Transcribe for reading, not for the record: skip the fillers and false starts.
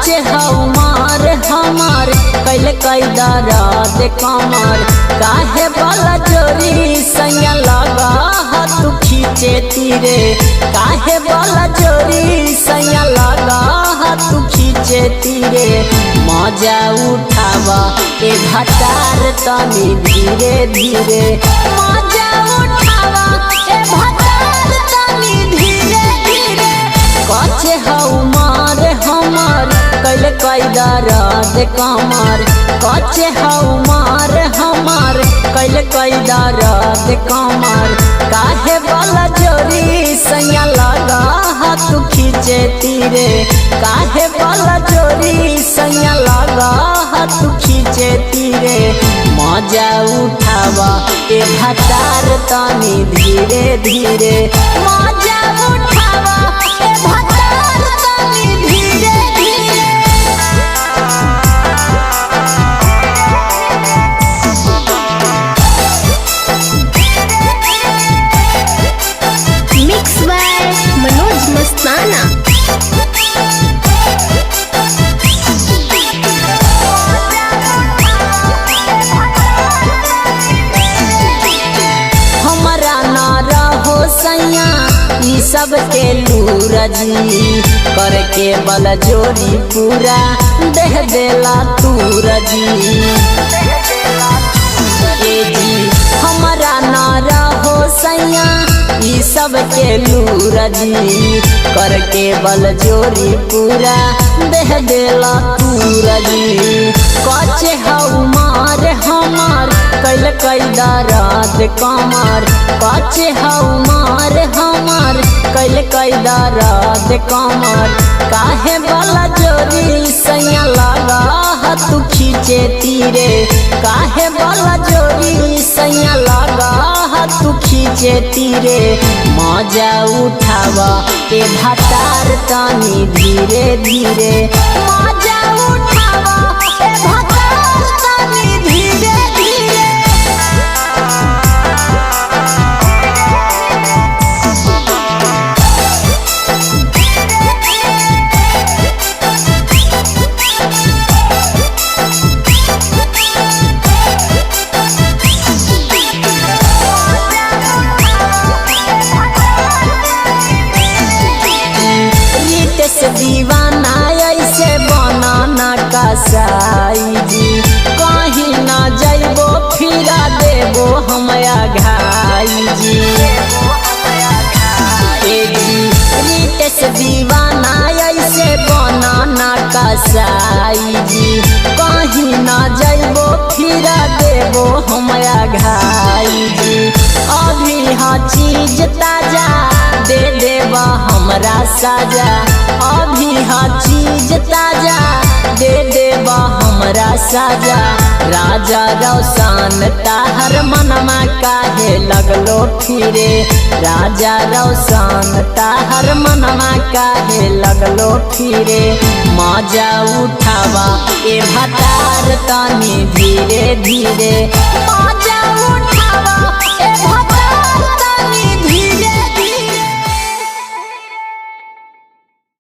कच्चे हमार हमार कैल कैदराद कमर काहे वाला जोरी संग लगा तू खींचे तीरे काहे वाला जोरी संग लगा तू खींचे तीरे मजा उठावा ए भतार तनी धीरे धीरे मजा उठावा ए भतार तनी धीरे धीरे कच्चे हमार हमार कैल कैदराद कमर कच्चे हमार हमार कैल कैदराद कमर काहे वाला जोरी सैया लगा तू खींचे तीरे काहे वाला जोरी सैया लगा तू खींचे तीरे मजा उठावा ए भतार तनी धीरे धीरे मजा उठावा ए भतार तनी धीरे धीरे। मिक्स बाय मनोज मस्ताना। हमारा ना रहो सैया ई सब के लूरजी करके बल जोड़ी पूरा देह देला तूरजी ए जी हमारा ना रहो सैया ई सब के लूरजी करके बल जोड़ी पूरा देह देला तूरजी कच्चे हमार हमार कैल कैदराद कमर कच्चे हमार हमार कैल कैदराद कमर काहे वाला जोरी सैया लगा तू खींचे तीरे काहे वाला जोरी सैया लगा तू खींचे तीरे मजा उठावा ए भतार तनी धीरे धीरे मजा उठावा ए भतार तनी धीरे धीरे। दीवाना ऐसे बनाना कसाई जी कहीं ना जाइबो फिरा देबो हमरा घाई जी ए जी रितेश दीवाना ऐसे बनाना कसाई जी कहीं ना जाइबो फिरा देबो हमरा घाई जी अभी हाँ चीज ताजा दे देबा हमरा साजा अभी हाँ चीज ताजा दे देबा हमरा साजा राजा रौशन ताहर मनमा काहे लगलो फिरे राजा रौशन ताहर मनमा काहे लगलो फिरे मजा उठावा ए भतार तनी धीरे धीरे मजा उठावा।